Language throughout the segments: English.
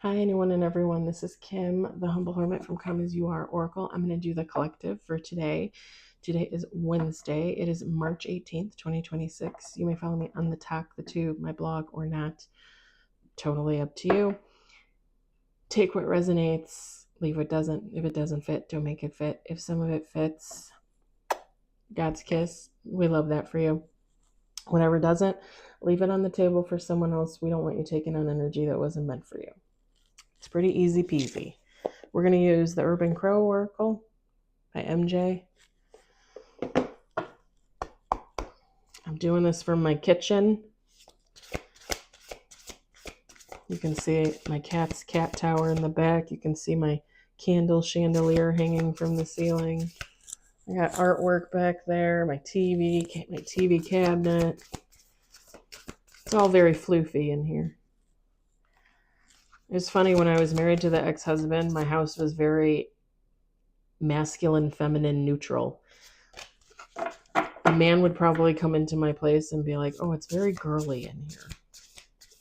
Hi, anyone and everyone. This is Kim, the Humble Hermit from Come As You Are Oracle. I'm going to do the collective for today. Today is Wednesday. It is March 18th, 2026. You may follow me on the Talk the Tube, my blog, or not. Totally up to you. Take what resonates, leave what doesn't. If it doesn't fit, don't make it fit. If some of it fits, God's kiss. We love that for you. Whatever doesn't, leave it on the table for someone else. We don't want you taking on energy that wasn't meant for you. It's pretty easy peasy. We're going to use the Urban Crow Oracle by MJ. I'm doing this from my kitchen. You can see my cat's cat tower in the back. You can see my candle chandelier hanging from the ceiling. I got artwork back there, my TV cabinet. It's all very floofy in here. It's funny, when I was married to the ex-husband, my house was very masculine, feminine, neutral. A man would probably come into my place and be like, oh, it's very girly in here.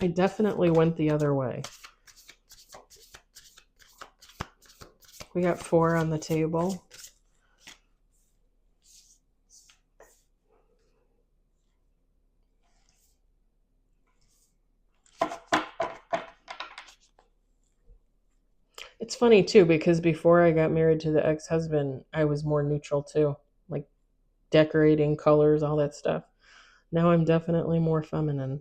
I definitely went the other way. We got 4 on the table. It's funny too, because before I got married to the ex-husband, I was more neutral too, like decorating, colors, all that stuff. Now I'm definitely more feminine.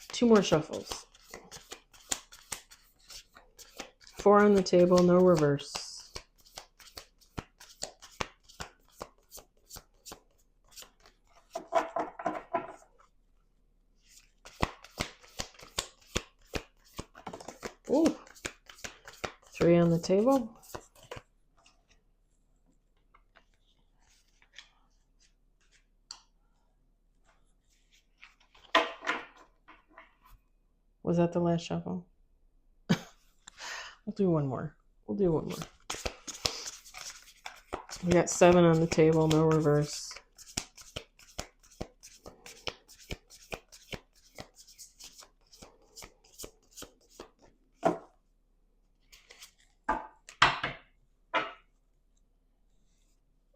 Two more shuffles. 4 on the table, no reverse. Ooh. 3 on the table. Was that the last shuffle? We'll do one more. We got 7 on the table, no reverse.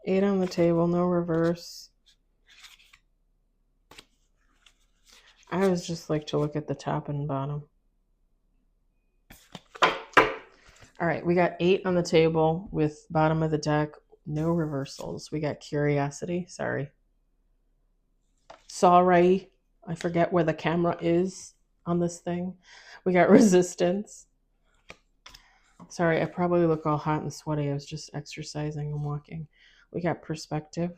Eight on the table, no reverse. I always just like to look at the top and bottom. All right, we got 8 on the table with bottom of the deck, no reversals. We got curiosity, sorry. I forget where the camera is on this thing. We got resistance. Sorry, I probably look all hot and sweaty. I was just exercising and walking. We got perspective.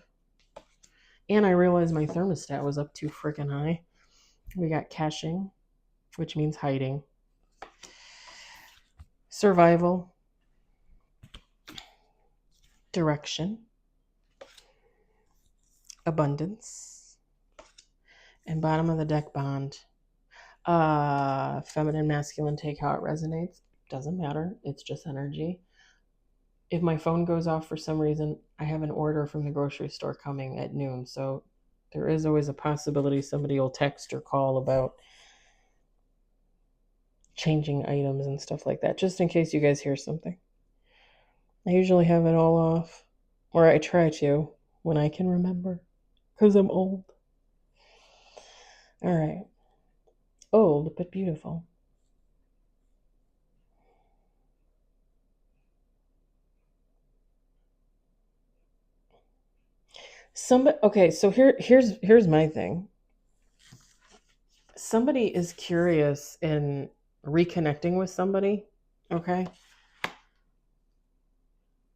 And I realized my thermostat was up too freaking high. We got caching, which means hiding. Survival. Direction. Abundance. And bottom of the deck, bond. Feminine, masculine, take how it resonates. Doesn't matter. It's just energy. If my phone goes off for some reason, I have an order from the grocery store coming at noon. So there is always a possibility somebody will text or call about changing items and stuff like that, just in case you guys hear something. I usually have it all off, or I try to when I can remember, because I'm old. All right. Old but beautiful. Okay, so here's my thing. Somebody is curious in reconnecting with somebody, okay?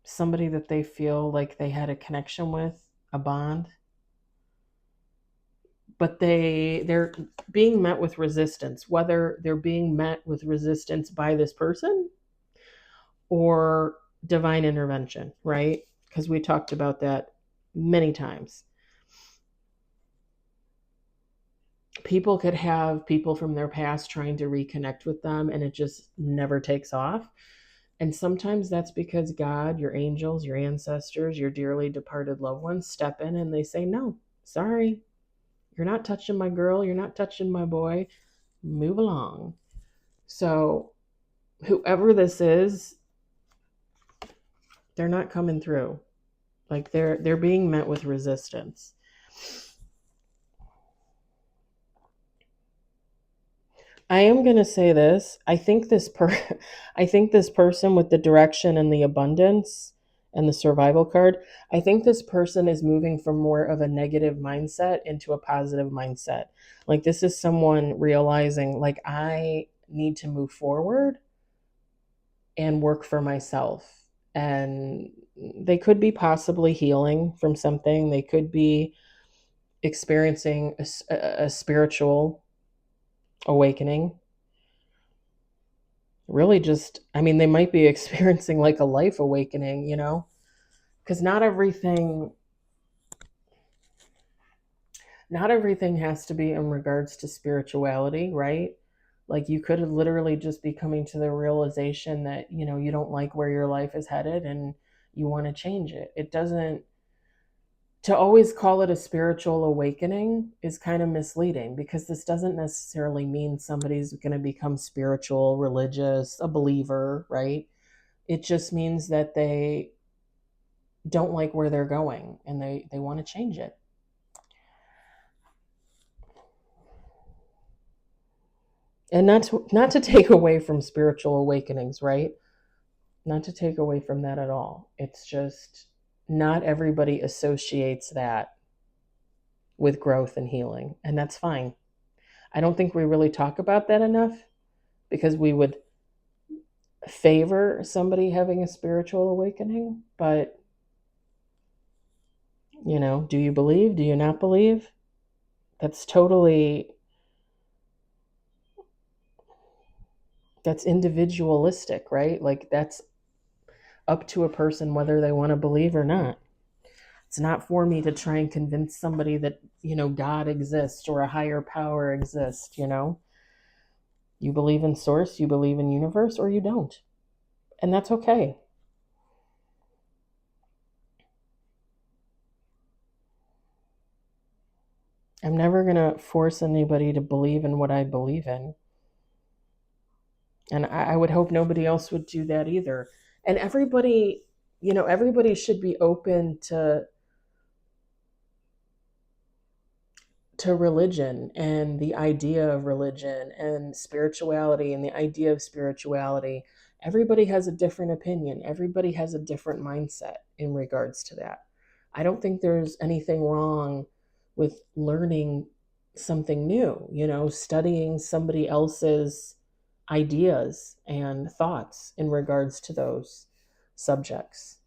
Somebody that they feel like they had a connection with, a bond. But they're being met with resistance, whether they're being met with resistance by this person or divine intervention, right? Because we talked about that many times. People could have people from their past trying to reconnect with them and it just never takes off. And sometimes that's because God, your angels, your ancestors, your dearly departed loved ones step in and they say, no, sorry, you're not touching my girl, you're not touching my boy, move along. So whoever this is, they're not coming through. Like they're being met with resistance. I am going to say this. I think this person with the direction and the abundance and the survival card, I think this person is moving from more of a negative mindset into a positive mindset. Like this is someone realizing like I need to move forward and work for myself. And they could be possibly healing from something. They could be experiencing a spiritual awakening. Really just, I mean, they might be experiencing like a life awakening, you know? Because not everything has to be in regards to spirituality, right? Like you could literally just be coming to the realization that, you know, you don't like where your life is headed and you want to change it. It doesn't, to always call it a spiritual awakening is kind of misleading because this doesn't necessarily mean somebody's going to become spiritual, religious, a believer, right? It just means that they don't like where they're going and they want to change it. And not to take away from spiritual awakenings, right? Not to take away from that at all. It's just not everybody associates that with growth and healing, and that's fine. I don't think we really talk about that enough because we would favor somebody having a spiritual awakening, but you know, do you believe? Do you not believe? That's individualistic, right? Like that's up to a person whether they want to believe or not. It's not for me to try and convince somebody that, you know, God exists or a higher power exists, you know? You believe in source, you believe in universe, or you don't. And that's okay. I'm never going to force anybody to believe in what I believe in. And I would hope nobody else would do that either. And everybody, you know, everybody should be open to religion and the idea of religion and spirituality and the idea of spirituality. Everybody has a different opinion. Everybody has a different mindset in regards to that. I don't think there's anything wrong with learning something new, you know, studying somebody else's ideas and thoughts in regards to those subjects.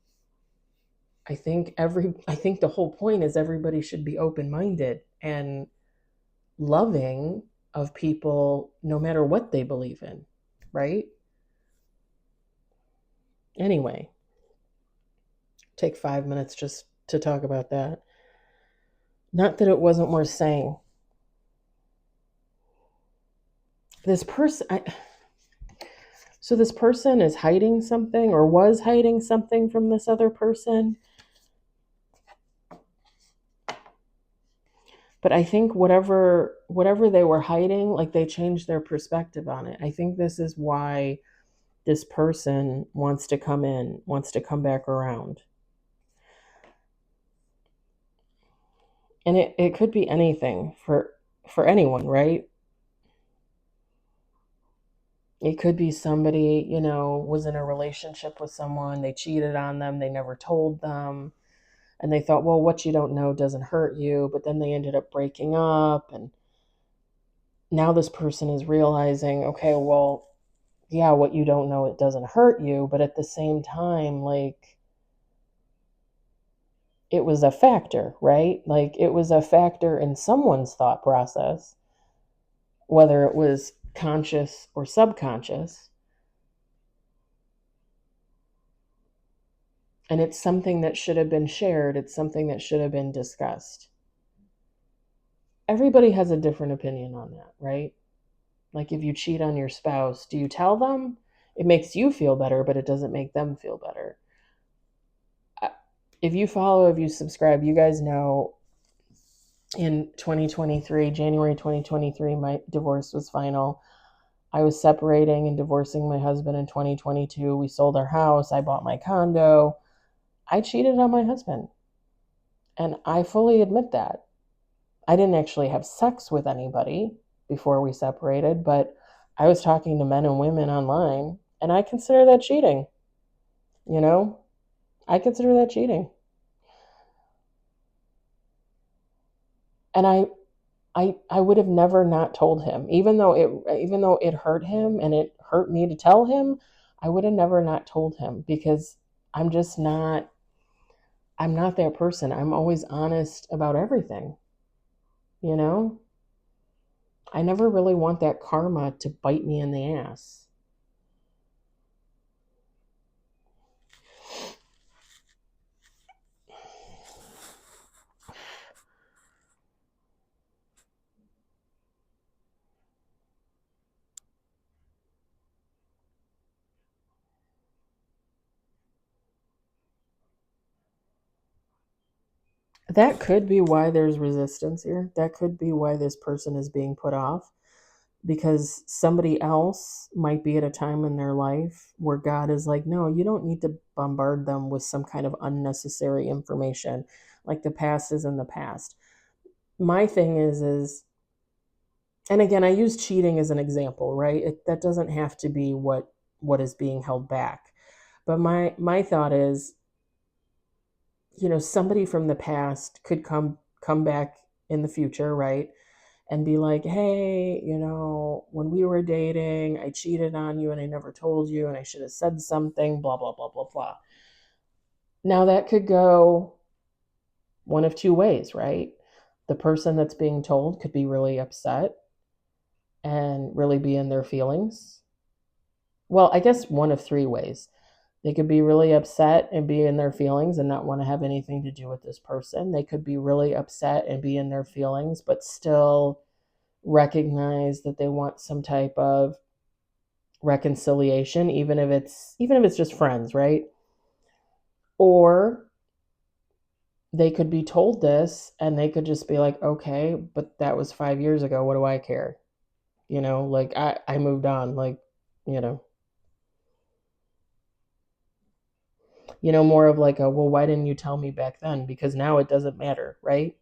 I think the whole point is everybody should be open-minded and loving of people no matter what they believe in, right? Anyway, take 5 minutes just to talk about that. Not that it wasn't worth saying. So this person is hiding something or was hiding something from this other person. But I think whatever they were hiding, like they changed their perspective on it. I think this is why this person wants to come in, wants to come back around. And it could be anything for anyone, right? It could be somebody, you know, was in a relationship with someone, they cheated on them, they never told them, and they thought, well, what you don't know doesn't hurt you, but then they ended up breaking up, and now this person is realizing, okay, well, yeah, what you don't know, it doesn't hurt you, but at the same time, like, it was a factor, right? Like, it was a factor in someone's thought process, whether it was conscious or subconscious. And it's something that should have been shared. It's something that should have been discussed. Everybody has a different opinion on that, right? Like if you cheat on your spouse, do you tell them? It makes you feel better, but it doesn't make them feel better. If you follow, if you subscribe, you guys know in 2023, January 2023, my divorce was final. I was separating and divorcing my husband in 2022. We sold our house. I bought my condo. I cheated on my husband. And I fully admit that. I didn't actually have sex with anybody before we separated, but I was talking to men and women online, and I consider that cheating. You know, I consider that cheating. And I would have never not told him, even though it hurt him and it hurt me to tell him. I would have never not told him because I'm just not. I'm not that person. I'm always honest about everything. You know, I never really want that karma to bite me in the ass. That could be why there's resistance here. That could be why this person is being put off because somebody else might be at a time in their life where God is like, no, you don't need to bombard them with some kind of unnecessary information. Like the past is in the past. My thing is, and again, I use cheating as an example, right? That doesn't have to be what is being held back. But my thought is, somebody from the past could come back in the future, right? And be like, hey, when we were dating, I cheated on you and I never told you and I should have said something, blah, blah, blah, blah, blah. Now that could go one of two ways, right? The person that's being told could be really upset and really be in their feelings. Well, I guess one of three ways. They could be really upset and be in their feelings and not want to have anything to do with this person. They could be really upset and be in their feelings, but still recognize that they want some type of reconciliation, even if it's just friends, right? Or they could be told this and they could just be like, okay, but that was 5 years ago. What do I care? Like I moved on, like, you know, more of like a, well, why didn't you tell me back then? Because now it doesn't matter, right?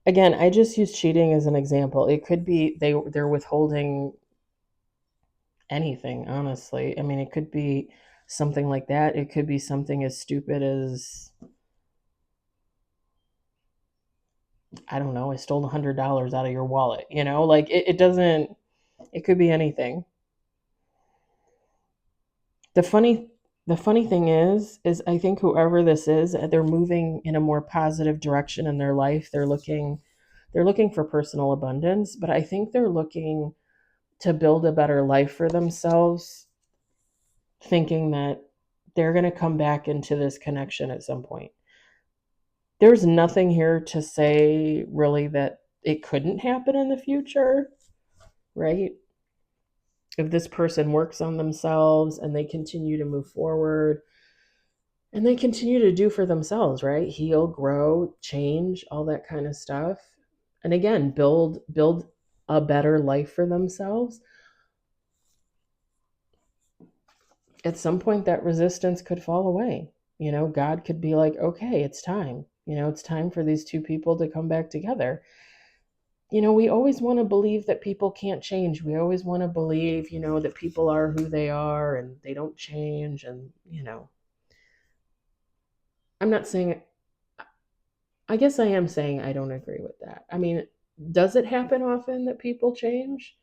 Again, I just use cheating as an example. It could be they're withholding anything, honestly. I mean, it could be something like that. It could be something as stupid as, I don't know, I stole $100 out of your wallet, like it doesn't, it could be anything. The funny thing is I think whoever this is, they're moving in a more positive direction in their life. They're looking for personal abundance, but I think they're looking to build a better life for themselves, thinking that they're going to come back into this connection at some point. There's nothing here to say really that it couldn't happen in the future, right? If this person works on themselves and they continue to move forward and they continue to do for themselves, right? Heal, grow, change, all that kind of stuff. And again, build a better life for themselves. At some point that resistance could fall away. God could be like, okay, it's time. It's time for these two people to come back together. We always want to believe that people can't change. We always want to believe, that people are who they are and they don't change. And, I'm not saying, I guess I am saying I don't agree with that. I mean, does it happen often that people change?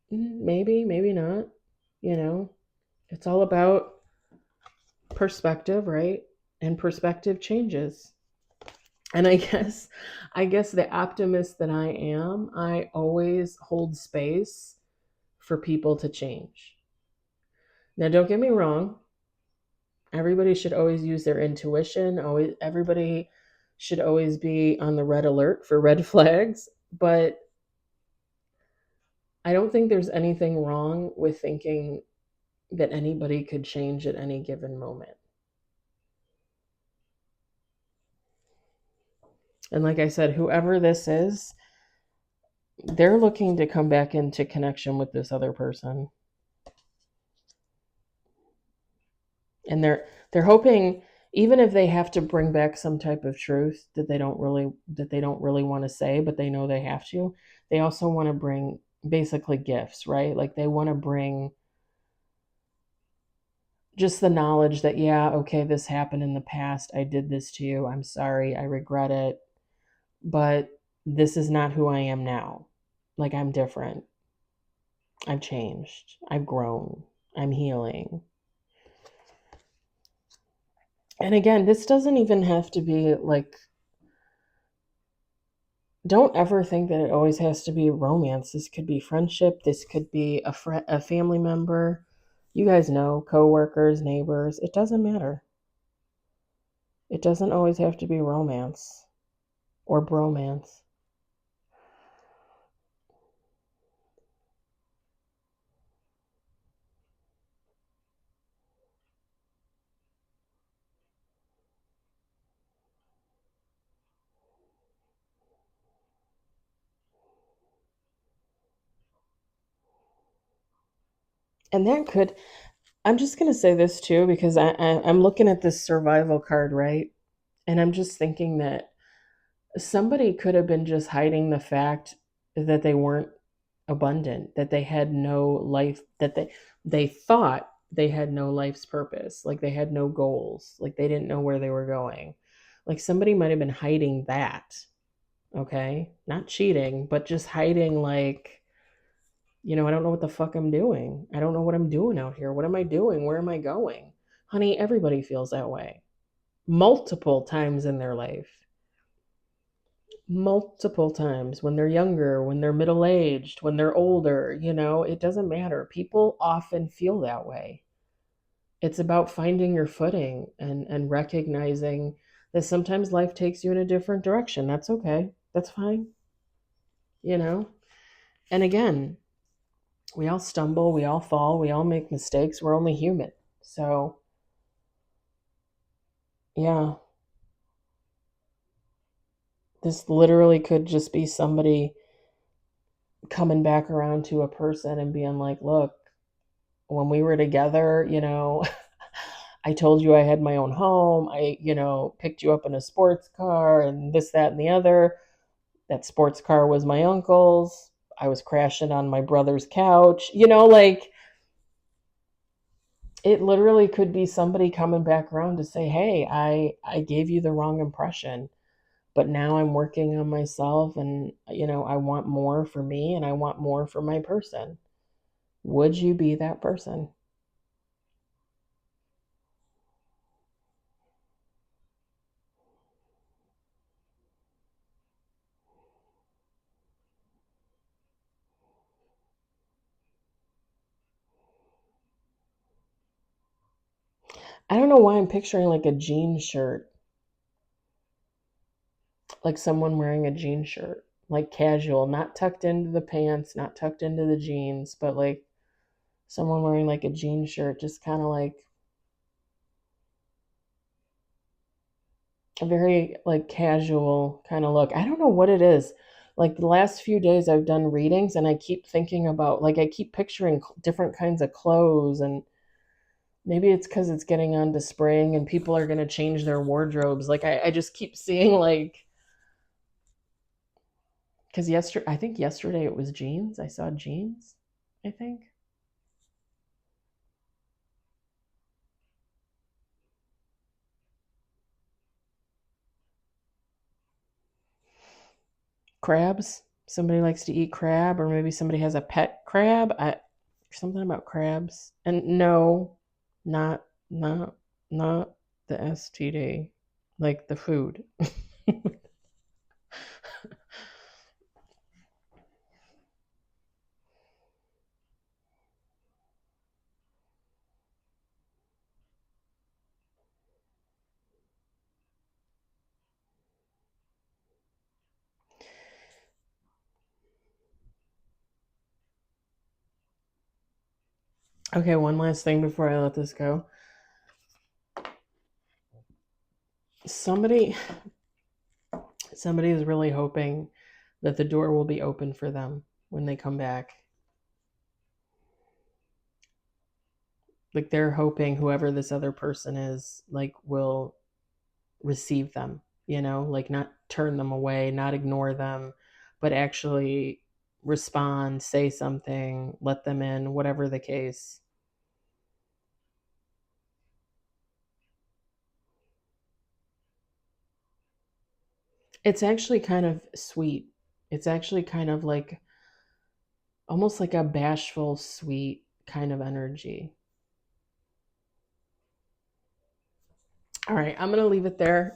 Maybe, maybe not. It's all about perspective, right? And perspective changes. And I guess the optimist that I am, I always hold space for people to change. Now, don't get me wrong. Everybody should always use their intuition. Always, everybody should always be on the red alert for red flags, but I don't think there's anything wrong with thinking that anybody could change at any given moment. And like I said, whoever this is, they're looking to come back into connection with this other person. And they're hoping, even if they have to bring back some type of truth that they don't really want to say, but they know they have to, they also want to bring basically gifts, right? Like they want to bring just the knowledge that, yeah, okay, this happened in the past. I did this to you. I'm sorry. I regret it. But this is not who I am now. Like, I'm different. I've changed. I've grown. I'm healing. And again, this doesn't even have to be like, don't ever think that it always has to be romance. This could be friendship. This could be a family member. You guys know, coworkers, neighbors. It doesn't matter. It doesn't always have to be romance or bromance. And that could, I'm just going to say this too, because I'm looking at this survival card, right? And I'm just thinking that somebody could have been just hiding the fact that they weren't abundant, that they had no life, that they thought they had no life's purpose, like they had no goals, like they didn't know where they were going. Like somebody might have been hiding that, okay? Not cheating, but just hiding like, I don't know what the fuck I'm doing. I don't know what I'm doing out here. What am I doing? Where am I going? Honey, everybody feels that way multiple times in their life. Multiple times when they're younger, when they're middle aged, when they're older, it doesn't matter. People often feel that way. It's about finding your footing and recognizing that sometimes life takes you in a different direction. That's okay. That's fine. You know? And again, we all stumble, we all fall, we all make mistakes. We're only human. So, yeah, this literally could just be somebody coming back around to a person and being like, look, when we were together, I told you I had my own home. I, picked you up in a sports car and this, that, and the other. That sports car was my uncle's. I was crashing on my brother's couch. Like it literally could be somebody coming back around to say, hey, I gave you the wrong impression, but now I'm working on myself and, I want more for me and I want more for my person. Would you be that person? I don't know why I'm picturing like a jean shirt, like someone wearing a jean shirt, like casual, not tucked into the pants, not tucked into the jeans, but like someone wearing like a jean shirt, just kind of like a very like casual kind of look. I don't know what it is. Like the last few days I've done readings and I keep thinking about, like I keep picturing different kinds of clothes, and maybe it's because it's getting on to spring and people are going to change their wardrobes. Like I just keep seeing like, because I think yesterday it was jeans. I saw jeans, I think. Crabs. Somebody likes to eat crab, or maybe somebody has a pet crab. Something about crabs. And no, not not not the STD, like the food. Okay, one last thing before I let this go. Somebody is really hoping that the door will be open for them when they come back. Like they're hoping whoever this other person is, like, will receive them, like not turn them away, not ignore them, but actually respond, say something, let them in, whatever the case. It's actually kind of sweet. It's actually kind of like almost like a bashful, sweet kind of energy. All right, I'm going to leave it there.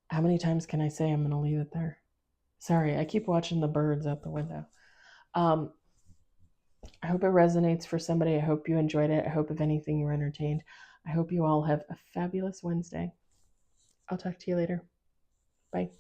How many times can I say I'm going to leave it there? Sorry, I keep watching the birds out the window. Um, I hope it resonates for somebody. I hope you enjoyed it. I hope, if anything, you were entertained. I hope you all have a fabulous Wednesday. I'll talk to you later. Bye.